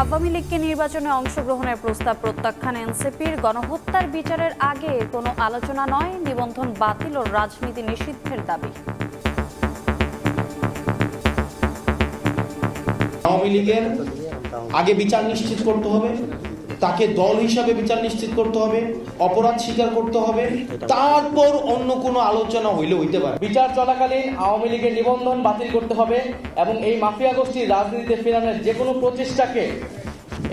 আওয়ামী লীগকে নির্বাচনে অংশগ্রহণের প্রস্তাব প্রত্যাখ্যান এনসিপির। গণহত্যার বিচারের আগে কোনো আলোচনা নয়, নিবন্ধন বাতিল ও রাজনীতি নিষিদ্ধের দাবি। আওয়ামী লীগের আগে বিচার নিশ্চিত করতে হবে, তাকে দল হিসাবে বিচার নিশ্চিত করতে হবে, অপরাধ স্বীকার করতে হবে, তারপর অন্য কোনো আলোচনা হইতে পারে। বিচার চলাকালীন আওয়ামী লীগের নিবন্ধন বাতিল করতে হবে এবং এই মাফিয়া গোষ্ঠীর রাজনীতিতে ফেরানোর যে কোনো প্রচেষ্টাকে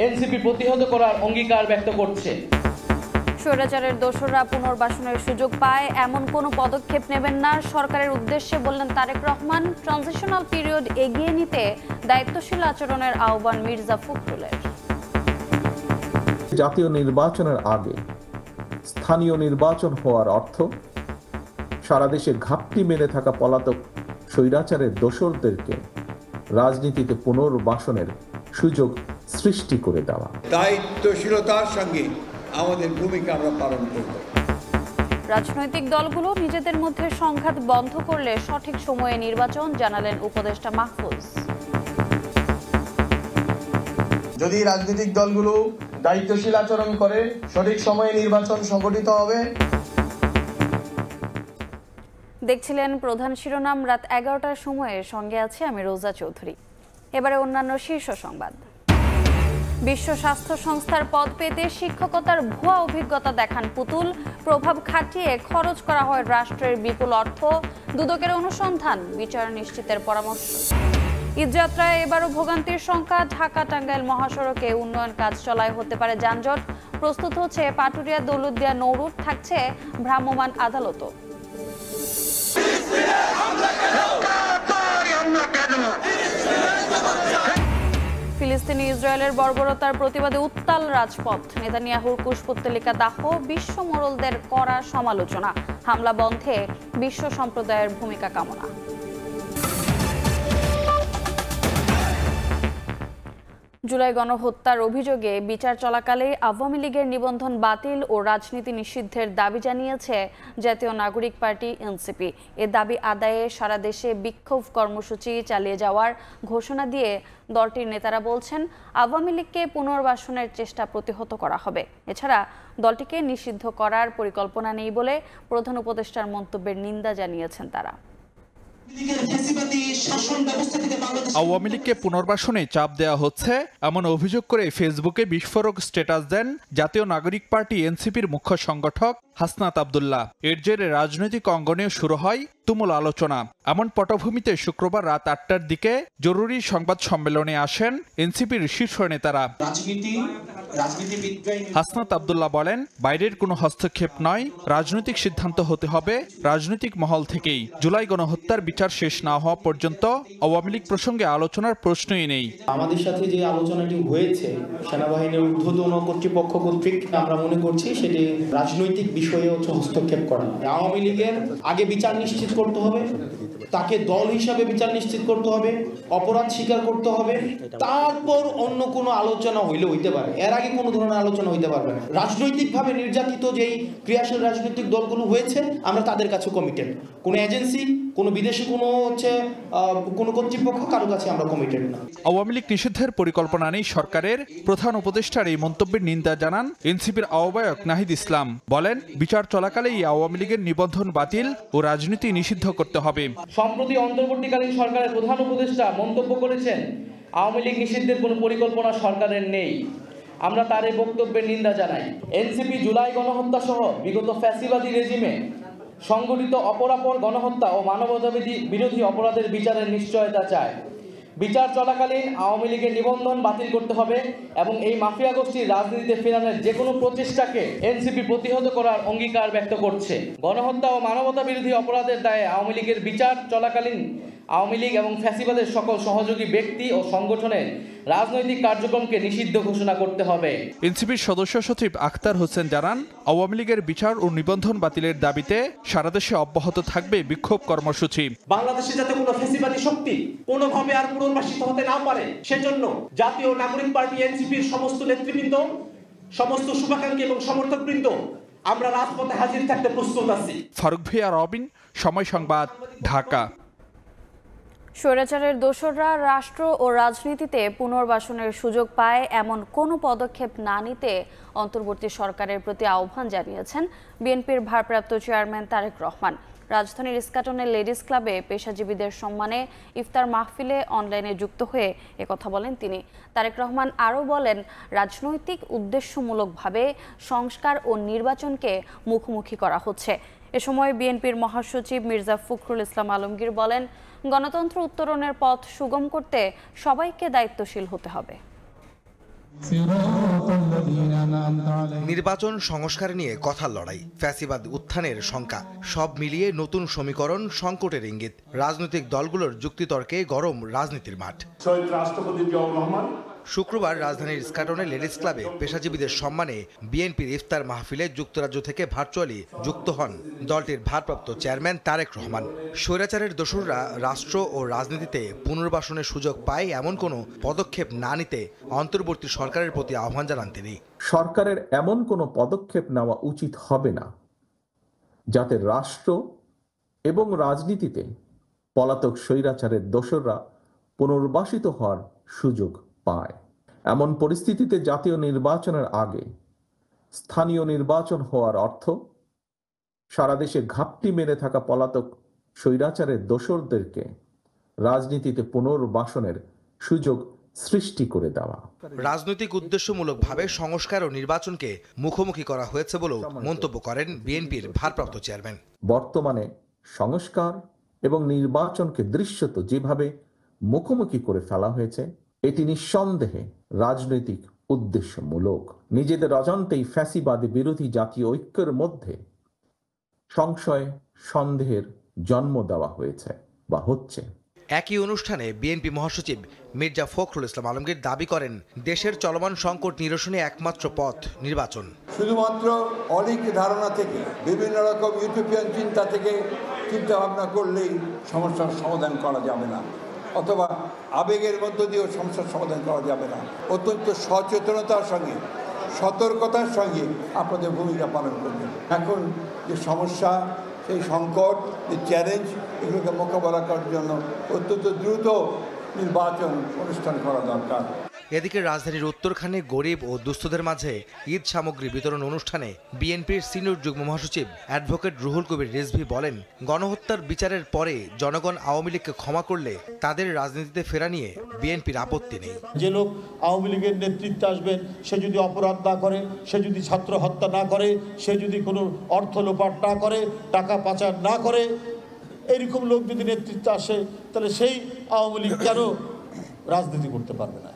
এনসিপি প্রতিহত করার অঙ্গীকার ব্যক্ত করছে। স্বৈরাচারের দোসররা পুনর্বাসনের সুযোগ পায় এমন কোনো পদক্ষেপ নেবেন না সরকারের উদ্দেশ্যে বললেন তারেক রহমান। ট্রানজিশনাল পিরিয়ড এগিয়ে নিতে দায়িত্বশীল আচরণের আহ্বান মির্জা ফখরুলের। জাতীয় নির্বাচনের আগে স্থানীয় নির্বাচন হওয়ার অর্থ সারা দেশে ঘাপটি মেরে থাকা পলাতক স্বৈরাচারের দোসরদেরকে রাজনীতিতে পুনর্বাসনের সুযোগ সৃষ্টি করে দেওয়া। দায়িত্বশীলতার সঙ্গে আমাদের ভূমিকা আমরা পালন করব। রাজনৈতিক দলগুলো নিজেদের মধ্যে সংঘাত বন্ধ করলে সঠিক সময়ে নির্বাচন, জানালেন উপদেষ্টা মাহফুজ। যদি রাজনৈতিক দলগুলো দায়িত্বশীল আচরণ করে সঠিক সময়ে নির্বাচন সংগঠিত হবে। দেখছিলেন প্রধান শিরোনাম। রাত 11টার সময়ে সঙ্গে আছে আমি রোজা চৌধুরী। এবারে অন্যান্য শীর্ষ সংবাদ। বিশ্ব স্বাস্থ্য সংস্থার পদ পেতে শিক্ষকতার ভুয়া অভিজ্ঞতা দেখান পুতুল। প্রভাব খাটিয়ে খরচ করা হয় রাষ্ট্রের বিপুল অর্থ। দুদকের অনুসন্ধান, বিচার নিশ্চিতের পরামর্শ। ঈদযাত্রায় এবারও ভোগান্তির সংখ্যা। ঢাকা টাঙ্গাইল মহাসড়কে উন্নয়ন কাজ চলায় হতে পারে যানজট। প্রস্তুত হচ্ছে পাটুরিয়া দৌলতদিয়া নৌরুট, থাকছে ভ্রাম্যমাণ আদালতও। ফিলিস্তিনি ইসরায়েলের বর্বরতার প্রতিবাদে উত্তাল রাজপথ। নেতানিয়াহুর কুশপুত্তলিকা দাহ, বিশ্ব মোড়লদের কড়া সমালোচনা। হামলা বন্ধে বিশ্ব সম্প্রদায়ের ভূমিকা কামনা। জুলাই গণহত্যার অভিযোগে বিচার চলাকালে আওয়ামী লীগের নিবন্ধন বাতিল ও রাজনীতি নিষিদ্ধের দাবি জানিয়েছে জাতীয় নাগরিক পার্টি এনসিপি। এ দাবি আদায়ে সারা দেশে বিক্ষোভ কর্মসূচি চালিয়ে যাওয়ার ঘোষণা দিয়ে দলটির নেতারা বলছেন, আওয়ামী লীগকে পুনর্বাসনের চেষ্টা প্রতিহত করা হবে। এছাড়া দলটিকে নিষিদ্ধ করার পরিকল্পনা নেই বলে প্রধান উপদেষ্টার মন্তব্যের নিন্দা জানিয়েছেন তারা। আওয়ামী লীগকে পুনর্বাসনে চাপ দেওয়া হচ্ছে এমন অভিযোগ করে ফেসবুকে বিস্ফোরক স্ট্যাটাস দেন জাতীয় নাগরিক পার্টি এনসিপির মুখ্য সংগঠক হাসনাত আব্দুল্লাহ। এর জেরে রাজনৈতিক অঙ্গনে শুরু হয় তুমুল আলোচনা। এমন পটভূমিতে শুক্রবার রাত 8টার দিকে জরুরি সংবাদ সম্মেলনে আসেন এনসিপির শীর্ষ নেতারা। হাসনাত আব্দুল্লাহ বলেন, বাইরের কোনো হস্তক্ষেপ নয়, রাজনৈতিক সিদ্ধান্ত হতে হবে রাজনৈতিক মহল থেকেই। জুলাই গণহত্যার বিচার শেষ না হওয়া পর্যন্ত আওয়ামী লীগ প্রসঙ্গে আলোচনার প্রশ্নই নেই। আমাদের সাথে যে আলোচনাটি হয়েছে সেনাবাহিনীর ঊর্ধ্বতন কর্তৃপক্ষ কর্তৃক, আমরা মনে করছি সেটি রাজনৈতিক বিষয়ে হস্তক্ষেপ করা। আওয়ামী লীগের আগে বিচার নিশ্চিত করতে হবে, তাকে দল হিসাবে বিচার নিশ্চিত করতে হবে, অপরাধ স্বীকার করতে হবে, তারপর অন্য কোনো আলোচনা হইতে পারে। এর আগে কোনো ধরনের আলোচনা হইতে পারবে না। রাজনৈতিকভাবে নির্যাতিত যেই ক্রিয়াশীল রাজনৈতিক দলগুলো হয়েছে, আমরা তাদের কাছে কমিটেড। কোনো এজেন্সি, কোনো বিদেশি কোনো কর্তৃপক্ষ কারো কাছে আমরা কমিটেড না। আওয়ামী লীগ নিষিদ্ধের পরিকল্পনা নেই সরকারের। প্রধান উপদেষ্টার এই মন্তব্যের নিন্দা জানান এনসিপির আহ্বায়ক নাহিদ ইসলাম। বলেন, বিচার চলাকালেই আওয়ামী লীগের নিবন্ধন বাতিল ও রাজনীতি নিষিদ্ধ করতে হবে। সম্প্রতি অন্তর্বর্তীকালীন সরকারের প্রধান উপদেষ্টা মন্তব্য করেছেন, আওয়ামী লীগ নিষিদ্ধের কোনো পরিকল্পনা সরকারের নেই। আমরা তার এই বক্তব্যের নিন্দা জানাই। এনসিপি জুলাই গণহত্যা সহ বিগত ফ্যাসিবাদী রেজিমে সংগঠিত অপরাপর গণহত্যা ও মানবতাবিরোধী বিরোধী অপরাধের বিচারের নিশ্চয়তা চায়। বিচার চলাকালীন আওয়ামী লীগের নিবন্ধন বাতিল করতে হবে এবং এই মাফিয়া গোষ্ঠীর রাজনীতিতে ফেরানোর যে কোনো প্রচেষ্টাকে এনসিপি প্রতিহত করার অঙ্গীকার ব্যক্ত করছে। গণহত্যা ও মানবতা বিরোধী অপরাধের দায়ে আওয়ামী লীগের বিচার চলাকালীন আওয়ামী লীগ এবং ফ্যাসিবাদের সকল সহযোগী ব্যক্তি ও সংগঠনের রাজনৈতিক কার্যক্রমকে নিষিদ্ধ ঘোষণা করতে হবে। এনসিপির সদস্য সচিব আখতার হোসেন জানান, আওয়ামী লীগের বিচার ও নিবন্ধন বাতিলের দাবিতে সারা দেশে অব্যাহত থাকবে বিক্ষোভ কর্মসূচি। বাংলাদেশে যাতে কোনো ফ্যাসিবাদী শক্তি কোনোভাবে আর পুনর্বাসিত হতে না পারে, সেজন্য জাতীয় নাগরিক পার্টি এনসিপির সমস্ত নেতৃবৃন্দ, সমস্ত শুভাকাঙ্ক্ষী এবং সমর্থকবৃন্দ আমরা রাজপথে হাজির থাকতে প্রস্তুত আছি। ফারুক ভিয়া, রবিন, সময় সংবাদ, ঢাকা। স্বৈরাচারের দোসররা রাষ্ট্র ও রাজনীতিতে পুনর্বাসনের সুযোগ পায় এমন কোনো পদক্ষেপ না নিতে অন্তর্বর্তী সরকারের প্রতি আহ্বান জানিয়েছেন বিএনপির ভারপ্রাপ্ত চেয়ারম্যান তারেক রহমান। রাজধানীর ইস্কাটনের লেডিস ক্লাবে পেশাজীবীদের সম্মানে ইফতার মাহফিলে অনলাইনে যুক্ত হয়ে একথা বলেন তিনি। তারেক রহমান আরও বলেন, রাজনৈতিক উদ্দেশ্যমূলকভাবে সংস্কার ও নির্বাচনকে মুখোমুখি করা হচ্ছে। এ সময় বিএনপির মহাসচিব মির্জা ফখরুল ইসলাম আলমগীর বলেন, গণতন্ত্র উত্তরণের পথ সুগম করতে সবাইকে দায়িত্বশীল হতে হবে। নির্বাচন সংস্কার নিয়ে কথার লড়াই, ফ্যাসিবাদ উত্থানের শঙ্কা, সব মিলিয়ে নতুন সমীকরণ, সংকটের ইঙ্গিত। রাজনৈতিক দলগুলোর যুক্তিতর্কে গরম রাজনীতির মাঠ। রাষ্ট্রপতি জিয়াউর রহমান শুক্রবার রাজধানীর ইস্কাটনে লেডিস ক্লাবে পেশাজীবীদের সম্মানে বিএনপির ইফতার মাহফিলে যুক্তরাজ্য থেকে ভার্চুয়ালি যুক্ত হন দলটির ভারপ্রাপ্ত চেয়ারম্যান তারেক রহমান। স্বৈরাচারের দোসররা রাষ্ট্র ও রাজনীতিতে পুনর্বাসনের সুযোগ পায় এমন কোনো পদক্ষেপ না নিতে অন্তর্বর্তী সরকারের প্রতি আহ্বান জানান তিনি। সরকারের এমন কোনো পদক্ষেপ নেওয়া উচিত হবে না যাতে রাষ্ট্র এবং রাজনীতিতে পলাতক স্বৈরাচারের দোসররা পুনর্বাসিত হওয়ার সুযোগ পায়। এমন পরিস্থিতিতে জাতীয় নির্বাচনের আগে স্থানীয় নির্বাচন হওয়ার অর্থ সারা দেশে ঘাপটি মেরে থাকা পলাতক স্বৈরাচারের দোসরদেরকে রাজনীতিতে পুনর্বাসনের সুযোগ সৃষ্টি করে দেওয়া। রাজনৈতিক উদ্দেশ্যমূলকভাবে সংস্কার ও নির্বাচনকে মুখোমুখি করা হয়েছে বলেও মন্তব্য করেন বিএনপির ভারপ্রাপ্ত চেয়ারম্যান। বর্তমানে সংস্কার এবং নির্বাচনকে দৃশ্যত যেভাবে মুখোমুখি করে ফেলা হয়েছে, এটি নিঃসন্দেহে রাজনৈতিক উদ্দেশ্যমূলক। নিজেদের অজান্তেই ফ্যাসিবাদী বিরোধী জাতীয় ঐক্যের মধ্যে সংশয় সন্দেহের জন্ম দেওয়া হয়েছে বা হচ্ছে। একই অনুষ্ঠানে বিএনপি মহাসচিব মির্জা ফখরুল ইসলাম আলমগীর দাবি করেন, দেশের চলমান সংকট নিরসনে একমাত্র পথ নির্বাচন। শুধুমাত্র অলিক ধারণা থেকে, বিভিন্ন রকম ইউটোপিয়ান চিন্তা থেকে চিন্তা ভাবনা করলেই সমস্যার সমাধান করা যাবে না, অথবা আবেগের মধ্য দিয়েও সমস্যার সমাধান করা যাবে না। অত্যন্ত সচেতনতার সঙ্গে, সতর্কতার সঙ্গে আপনাদের ভূমিকা পালন করবেন। এখন যে সমস্যা, সেই সংকট, যে চ্যালেঞ্জ, এগুলোকে মোকাবেলা করার জন্য অত্যন্ত দ্রুত নির্বাচন অনুষ্ঠান করা দরকার। এদিকে রাজধানীর উত্তরখানে গরিব ও দুস্থদের মাঝে ঈদ সামগ্রী বিতরণ অনুষ্ঠানে বিএনপির সিনিয়র যুগ্ম মহাসচিব অ্যাডভোকেট রুহুল কবির রিজভী বলেন, গণহত্যার বিচারের পরে জনগণ আওয়ামী লীগকে ক্ষমা করলে তাদের রাজনীতিতে ফেরা নিয়ে বিএনপির আপত্তি নেই। যে লোক আওয়ামী লীগের নেতৃত্বে আসবেন, সে যদি অপরাধ না করে, সে যদি ছাত্র হত্যা না করে, সে যদি কোনো অর্থ লোপাট না করে, টাকা পাচার না করে, এরকম লোক যদি নেতৃত্বে আসে, তাহলে সেই আওয়ামী লীগ কেন রাজনীতি করতে পারবে না?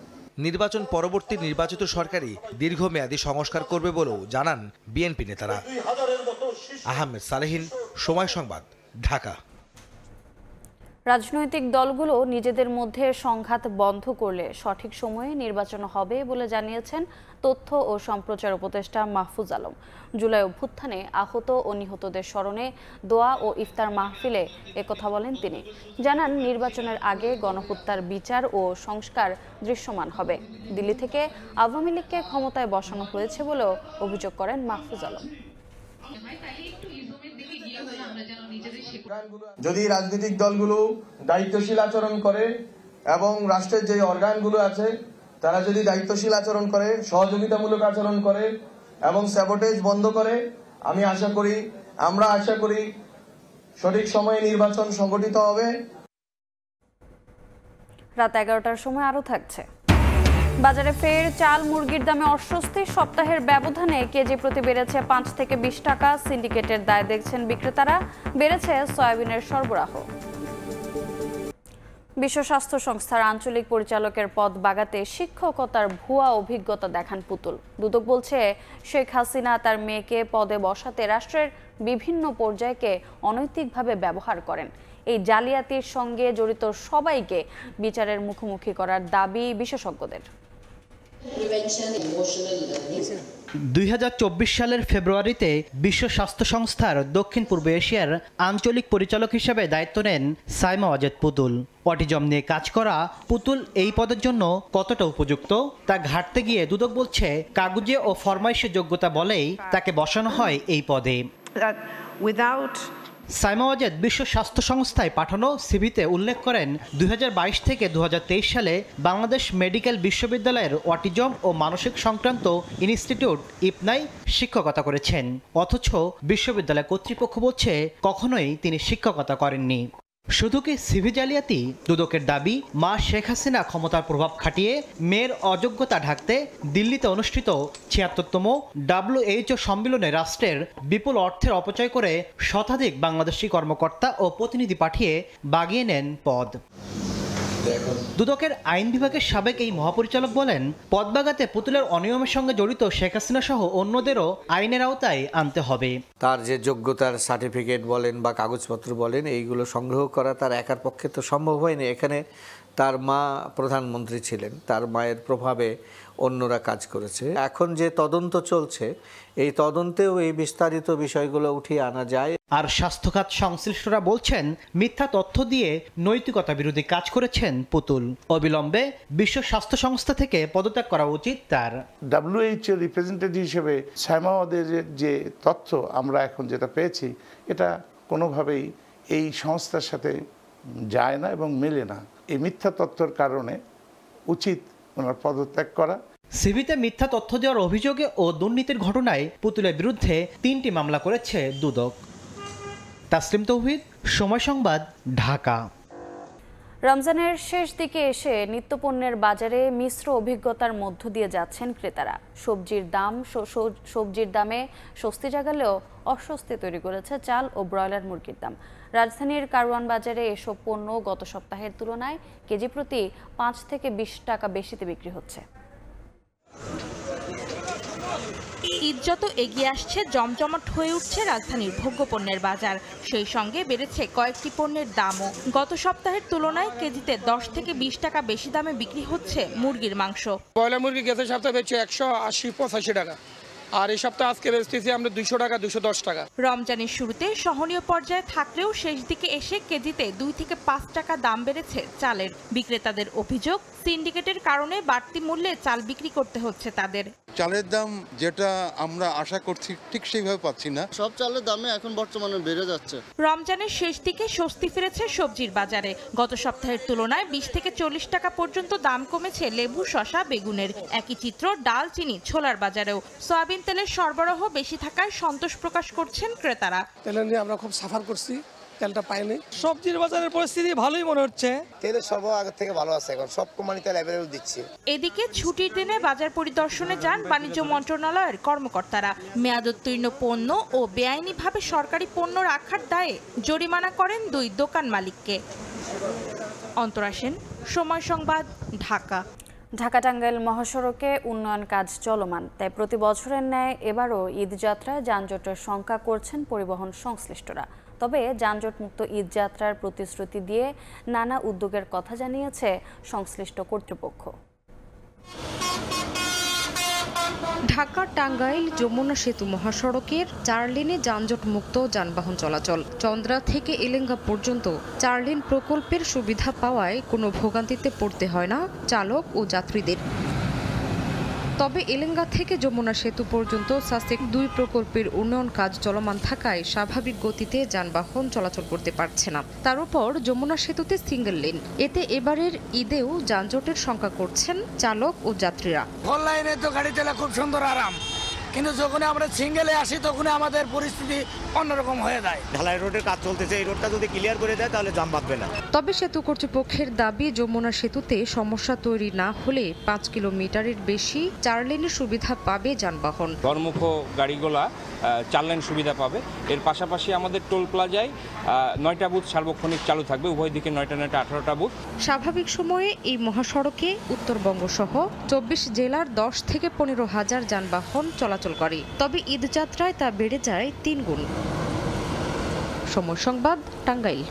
নির্বাচন পরবর্তী নির্বাচিত সরকারই দীর্ঘমেয়াদী সংস্কার করবে বলেও জানান বিএনপি নেতারা। আহমেদ সালেহীন, সময় সংবাদ, ঢাকা। রাজনৈতিক দলগুলো নিজেদের মধ্যে সংঘাত বন্ধ করলে সঠিক সময়ে নির্বাচন হবে বলে জানিয়েছেন তথ্য ও সম্প্রচার উপদেষ্টা মাহফুজ আলম। জুলাই অভ্যুত্থানে আহত ও নিহতদের স্মরণে দোয়া ও ইফতার মাহফিলে একথা বলেন তিনি। জানান, নির্বাচনের আগে গণহত্যার বিচার ও সংস্কার দৃশ্যমান হবে। দিল্লি থেকে আওয়ামী লীগকে ক্ষমতায় বসানো হয়েছে বলেও অভিযোগ করেন মাহফুজ আলম। যদি রাজনৈতিক দলগুলো দায়িত্বশীল আচরণ করে এবং রাষ্ট্রের যে অর্গানগুলো আছে তারা যদি দায়িত্বশীল আচরণ করে, সহযোগিতামূলক আচরণ করে এবং স্যাবোটেজ বন্ধ করে, আমরা আশা করি সঠিক সময়ে নির্বাচন সংগঠিত হবে। রাত 11টার সময় আরো থাকছে। বাজারে ফের চাল মুরগির দামে অস্বস্তি। সপ্তাহের ব্যবধানে কেজি প্রতি বেড়েছে 5 থেকে 20 টাকা। সিন্ডিকেটের দায় দেখছেন বিক্রেতারা। বেড়েছে সয়াবিনের সরবরাহ। বিশ্ব স্বাস্থ্য সংস্থার আঞ্চলিক পরিচালকের পদ বাগাতে শিক্ষকতার ভুয়া অভিজ্ঞতা দেখান পুতুল। দুদক বলছে, শেখ হাসিনা তার মেয়েকে পদে বসাতে রাষ্ট্রের বিভিন্ন পর্যায়কে অনৈতিকভাবে ব্যবহার করেন। এই জালিয়াতির সঙ্গে জড়িত সবাইকে বিচারের মুখোমুখি করার দাবি বিশেষজ্ঞদের। 2024 সালের ফেব্রুয়ারিতে বিশ্ব স্বাস্থ্য সংস্থার দক্ষিণ পূর্ব এশিয়ার আঞ্চলিক পরিচালক হিসেবে দায়িত্ব নেন সাইমা ওয়াজেদ পুতুল। অটিজম নিয়ে কাজ করা পুতুল এই পদের জন্য কতটা উপযুক্ত তা ঘাটতে গিয়ে দুদক বলছে, কাগুজে ও ফরমাইশের যোগ্যতা বলেই তাকে বসানো হয় এই পদে। Without সাইমা ওয়াজেদ বিশ্ব স্বাস্থ্য সংস্থায় পাঠানো সিভিতে উল্লেখ করেন 2022 থেকে 2023 সালে বাংলাদেশ মেডিকেল বিশ্ববিদ্যালয়ের অটিজম ও মানসিক সংক্রান্ত ইনস্টিটিউট ইপনায় শিক্ষকতা করেছেন। অথচ বিশ্ববিদ্যালয় কর্তৃপক্ষ বলছে কখনোই তিনি শিক্ষকতা করেননি। শুধু কি সিভি জালিয়াতি? দুদকের দাবি, মা শেখ হাসিনা ক্ষমতার প্রভাব খাটিয়ে মেয়ের অযোগ্যতা ঢাকতে দিল্লিতে অনুষ্ঠিত ৭৬তম WHO সম্মেলনে রাষ্ট্রের বিপুল অর্থের অপচয় করে শতাধিক বাংলাদেশি কর্মকর্তা ও প্রতিনিধি পাঠিয়ে বাগিয়ে নেন পদ। দুদকের আইন বিভাগের সাবেক এই মহাপরিচালক বলেন, পদ বাগাতে পুতুলের অনিয়মের সঙ্গে জড়িত শেখ হাসিনা সহ অন্যদেরও আইনের আওতায় আনতে হবে। তার যে যোগ্যতার সার্টিফিকেট বলেন বা কাগজপত্র বলেন, এইগুলো সংগ্রহ করা তার একার পক্ষে তো সম্ভব হয়নি। এখানে তার মা প্রধানমন্ত্রী ছিলেন, তার মায়ের প্রভাবে অন্যরা কাজ করেছে। এখন যে তদন্ত চলছে, এই তদন্তেও এই বিস্তারিত বিষয়গুলো উঠিয়ে আনা যায়। আর স্বাস্থ্যখাত সংশ্লিষ্টরা বলছেন, মিথ্যা তথ্য দিয়ে নৈতিকতা বিরোধী কাজ করেছেন পুতুল। অবিলম্বে বিশ্ব স্বাস্থ্য সংস্থা থেকে পদত্যাগ করা উচিত তার। WHO রিপ্রেজেন্টেটিভ হিসেবে সাইমা ওয়াজেদের যে তথ্য আমরা এখন যেটা পেয়েছি, এটা কোনোভাবেই এই সংস্থার সাথে যায় না এবং মেলে না। এই মিথ্যা তথ্যের কারণে উচিত ওনার পদত্যাগ করা। সিভিতে মিথ্যা তথ্য দেওয়ার অভিযোগে ও দুর্নীতির ঘটনায় পুতুলের বিরুদ্ধে 3টি মামলা করেছে দুদক। তাসলিম তৌহিদ, সময় সংবাদ, ঢাকা। রমজানের শেষ দিকে এসে নিত্যপণ্যের বাজারে মিশ্র অভিজ্ঞতার মধ্য দিয়ে যাচ্ছেন ক্রেতারা। সবজির দামে স্বস্তি জাগালেও অস্বস্তি তৈরি করেছে চাল ও ব্রয়লার মুরগির দাম। রাজধানীর কারওয়ান বাজারে এসব পণ্য গত সপ্তাহের তুলনায় কেজি প্রতি 5 থেকে 20 টাকা বেশিতে বিক্রি হচ্ছে। ঈদ যত এগিয়ে আসছে, জমজমাট হয়ে উঠছে রাজধানীর ভোগ্যপণ্যের বাজার। সেই সঙ্গে বেড়েছে কয়েকটি পণ্যের দামও। গত সপ্তাহের তুলনায় কেজিতে 10 থেকে 20 টাকা বেশি দামে বিক্রি হচ্ছে মুরগির মাংস। ব্রয়লার মুরগি গত সপ্তাহে বেচছে 180-85 টাকা, আর এই সপ্তাহে আজকে বেচতেছি আমরা 200 টাকা, 210 টাকা। রমজানের শুরুতে সহনীয় পর্যায়ে থাকলেও শেষ দিকে এসে কেজিতে 2 থেকে 5 টাকা দাম বেড়েছে চালের। বিক্রেতাদের অভিযোগ, সিন্ডিকেটের কারণে বাড়তি মূল্যে চাল বিক্রি করতে হচ্ছে তাদের। চালের দাম যেটা আমরা আশা করছি ঠিক সেইভাবে পাচ্ছি না। সব চালের দামে এখন বর্তমানে বেড়ে যাচ্ছে। রমজানের শেষ দিকে স্বস্তি ফিরেছে সবজির বাজারে। গত সপ্তাহের তুলনায় 20 থেকে 40 টাকা পর্যন্ত দাম কমেছে লেবু, শসা, বেগুনের। একই চিত্র ডাল, চিনি, ছোলার বাজারেও। সয়াবিন তেলের সরবরাহ বেশি থাকায় সন্তোষ প্রকাশ করছেন ক্রেতারা। তেল নিয়ে আমরা খুব সাফার করছি, তেলটা পাইনি। সবজির বাজারের পরিস্থিতি ভালোই মনে হচ্ছে। তেলের সরবরাহ আগের থেকে ভালো আছে, এখন সব কোম্পানি তেল অ্যাভেলেবল দিচ্ছে। এদিকে ছুটির দিনে বাজার পরিদর্শনে যান বাণিজ্য মন্ত্রণালয়ের কর্মকর্তারা। মেয়াদোত্তীর্ণ পণ্য ও বেআইনিভাবে সরকারি পণ্য রাখার দায়ে জরিমানা করেন 2 দোকান মালিককে। অন্তরা সেন, সময় সংবাদ, ঢাকা। ঢাকা টাঙ্গাইল মহাসড়কে উন্নয়ন কাজ চলমান, তাই প্রতি বছরের ন্যায় এবারও ঈদযাত্রায় যানজটের শঙ্কা করছেন পরিবহন সংশ্লিষ্টরা। তবে যানজটমুক্ত ঈদযাত্রার প্রতিশ্রুতি দিয়ে নানা উদ্যোগের কথা জানিয়েছে সংশ্লিষ্ট কর্তৃপক্ষ। ঢাকা টাঙ্গাইল যমুনা সেতু মহাসড়কের 4 লেনে যানজট মুক্ত যানবাহন চলাচল। চন্দ্রা থেকে এলেঙ্গা পর্যন্ত 4 লেন প্রকল্পের সুবিধা পাওয়ায় কোনো ভোগান্তিতে পড়তে হয় না চালক ও যাত্রীদের। তবে এলেঙ্গা থেকে যমুনা সেতু পর্যন্ত সাসেক 2 প্রকল্পের উন্নয়ন কাজ চলমান থাকায় স্বাভাবিক গতিতে যানবাহন চলাচল করতে পারছে না। তার উপর যমুনা সেতুতে সিঙ্গেল লেন, এতে এবারের ঈদেও যানজটের শঙ্কা করছেন চালক ও যাত্রীরা। ফোর লাইনে তো গাড়ি চালা খুব সুন্দর আরাম, কিন্তু যখন আমরা সিঙ্গেলে আসি তখন আমাদের পরিস্থিতি অন্যরকম হয়ে যায়। ঢালাই রোডের কাজ চলতেছে, এই রোডটা যদি ক্লিয়ার করে দেয় তাহলে জাম বাঁধবে না। তবে সেতু কর্তৃপক্ষের দাবি, যমুনা সেতুতে সমস্যা তৈরি না হলে 5 কিলোমিটারের বেশি 4 লেনের সুবিধা পাবে যানবাহন। ধর্মুখ গাড়িগুলা 4 লেন সুবিধা পাবে। এর পাশাপাশি আমাদের টোল প্লাজায় 9টা বুথ সার্বক্ষণিক চালু থাকবে, উভয় দিকে 9টা 18টা বুথ। স্বাভাবিক সময়ে এই মহাসড়কে উত্তরবঙ্গ সহ 24 জেলার 10 থেকে 15 হাজার যানবাহন চলাচল করে। তবে ঈদযাত্রায় তা বেড়ে যায় 3 গুণ। সময় সংবাদ, টাঙ্গাইল।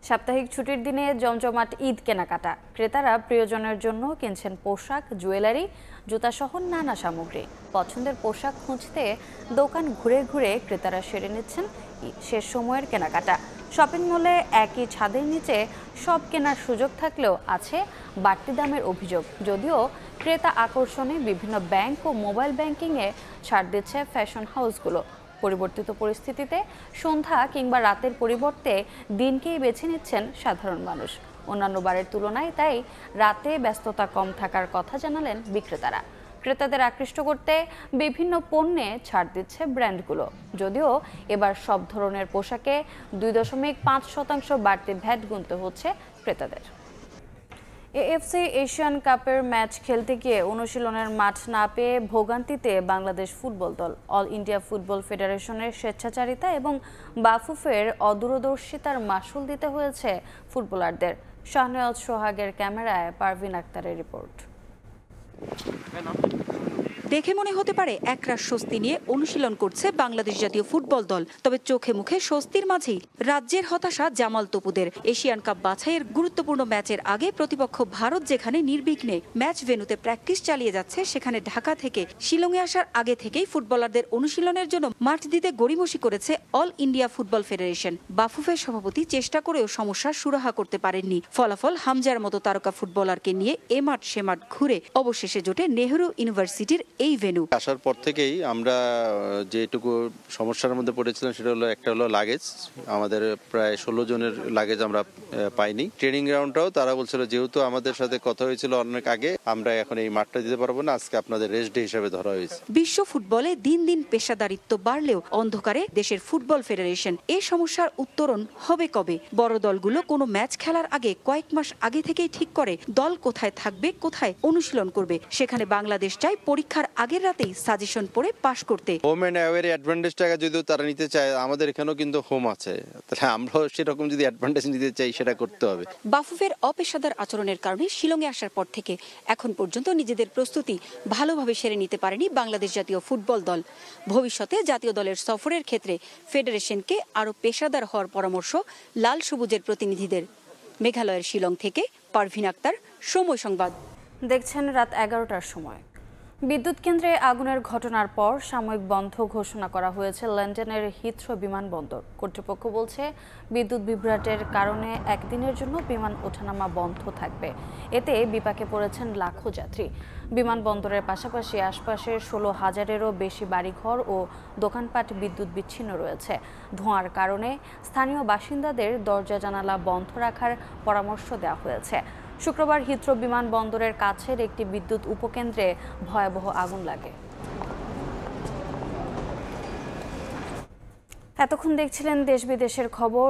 সাপ্তাহিক ছুটির দিনে জমজমাট ঈদ কেনাকাটা। ক্রেতারা প্রিয়জনের জন্য কিনছেন পোশাক, জুয়েলারি, জুতাসহ নানা সামগ্রী। পছন্দের পোশাক খুঁজতে দোকান ঘুরে ঘুরে ক্রেতারা সেরে নিচ্ছেন শেষ সময়ের কেনাকাটা। শপিং মলে একই ছাদের নিচে সব কেনার সুযোগ থাকলেও আছে বাড়তি দামের অভিযোগ। যদিও ক্রেতা আকর্ষণে বিভিন্ন ব্যাংক ও মোবাইল ব্যাংকিংয়ে ছাড় দিচ্ছে ফ্যাশন হাউসগুলো। পরিবর্তিত পরিস্থিতিতে সন্ধ্যা কিংবা রাতের পরিবর্তে দিনকেই বেছে নিচ্ছেন সাধারণ মানুষ। অন্যান্য বারের তুলনায় তাই রাতে ব্যস্ততা কম থাকার কথা জানালেন বিক্রেতারা। ক্রেতাদের আকৃষ্ট করতে বিভিন্ন পণ্যে ছাড় দিচ্ছে ব্র্যান্ডগুলো। যদিও এবার সব ধরনের পোশাকে 2.5% বাড়তি ভ্যাট গুনতে হচ্ছে ক্রেতাদের। এএফসি এশিয়ান কাপের ম্যাচ খেলতে গিয়ে অনুশীলনের মাঠ না পেয়ে ভোগান্তিতে বাংলাদেশ ফুটবল দল। অল ইন্ডিয়া ফুটবল ফেডারেশনের স্বেচ্ছাচারিতা এবং বাফুফের অদূরদর্শিতার মাসুল দিতে হয়েছে ফুটবলারদের। শাহনেওয়াজ সোহাগের ক্যামেরায় পারভিন আক্তারের রিপোর্ট। দেখে মনে হতে পারে একরাশ স্বস্তি নিয়ে অনুশীলন করছে বাংলাদেশ জাতীয় ফুটবল দল, তবে চোখে মুখে স্বস্তির মাঝেই রাজ্যের হতাশা জামাল তপুদের। এশিয়ান কাপ বাছাইয়ের গুরুত্বপূর্ণ ম্যাচের আগে প্রতিপক্ষ ভারত যেখানে নির্বিঘ্নে ম্যাচ ভেন্যুতে প্র্যাকটিস চালিয়ে যাচ্ছে, সেখানে ঢাকা থেকে শিলংয়ে আসার আগে থেকেই ফুটবলারদের অনুশীলনের জন্য মাঠ দিতে গড়িমসি করেছে অল ইন্ডিয়া ফুটবল ফেডারেশন। বাফুফের সভাপতি চেষ্টা করেও সমস্যার সুরাহা করতে পারেননি। ফলাফল হামজার মতো তারকা ফুটবলারকে নিয়ে এ মাঠ সে মাঠ ঘুরে অবশেষে জোটে নেহরু ইউনিভার্সিটির এই ভেন্যু। আসার পর থেকেই আমরা যেটুকু সমস্যার মধ্যে পড়েছিলাম সেটা হলো একটা হলো লাগেজ। আমাদের প্রায় 16 জনের লাগেজ আমরা পাইনি। ট্রেনিং গ্রাউন্ডটাও তারা বলছিল যেহেতু আমাদের সাথে কথা হয়েছিল অনেক আগে, আমরা এখন এই মাঠটা দিতে পারবো না, আজকে আপনাদের রেস্ট ডে হিসেবে ধরা হয়েছে। বিশ্ব ফুটবলে দিন দিন পেশাদারিত্ব বাড়লেও অন্ধকারে দেশের ফুটবল ফেডারেশন এই সমস্যার উত্তরণ হবে কবে? বড় দলগুলো কোনো ম্যাচ খেলার আগে কয়েক মাস আগে থেকেই ঠিক করে দল কোথায় থাকবে, কোথায় অনুশীলন করবে। সেখানে বাংলাদেশ চায় পরীক্ষার আগের রাতেই সাজেশন পড়ে পাস করতে। হোম এন্ড অ্যাওয়ে অ্যাডভান্টেজটাকে যদিও তারা নিতে চায়, আমাদের এখানেও কিন্তু হোম আছে, তাহলে আমরাও সেরকম যদি অ্যাডভান্টেজ নিতে চাই সেটা করতে হবে। বাফুফের অপেশাদার আচরণের কারণে শিলংয়ে আসার পর থেকে এখন পর্যন্ত নিজেদের প্রস্তুতি ভালোভাবে সেরে নিতে পারেনি বাংলাদেশ জাতীয় ফুটবল দল। ভবিষ্যতে জাতীয় দলের সফরের ক্ষেত্রে ফেডারেশনকে আরও পেশাদার হওয়ার পরামর্শ লাল সবুজের প্রতিনিধিদের। মেঘালয়ের শিলং থেকে পারভিন আক্তার, সময় সংবাদ। দেখছেন রাত 11টার সময়। বিদ্যুৎ কেন্দ্রে আগুনের ঘটনার পর সাময়িক বন্ধ ঘোষণা করা হয়েছে লন্ডনের হিথ্রো বিমানবন্দর। কর্তৃপক্ষ বলছে বিদ্যুৎ বিভ্রাটের কারণে একদিনের জন্য বিমান ওঠানামা বন্ধ থাকবে। এতে বিপাকে পড়েছেন লাখো যাত্রী। বিমানবন্দরের পাশাপাশি আশপাশের 16,000-এরও বেশি বাড়িঘর ও দোকানপাট বিদ্যুৎ বিচ্ছিন্ন রয়েছে। ধোঁয়ার কারণে স্থানীয় বাসিন্দাদের দরজা জানালা বন্ধ রাখার পরামর্শ দেওয়া হয়েছে। শুক্রবার হিথ্রো বিমানবন্দরের কাছের একটি বিদ্যুৎ উপকেন্দ্রে ভয়াবহ আগুন লাগে। এতক্ষণ দেখছিলেন দেশ বিদেশের খবর।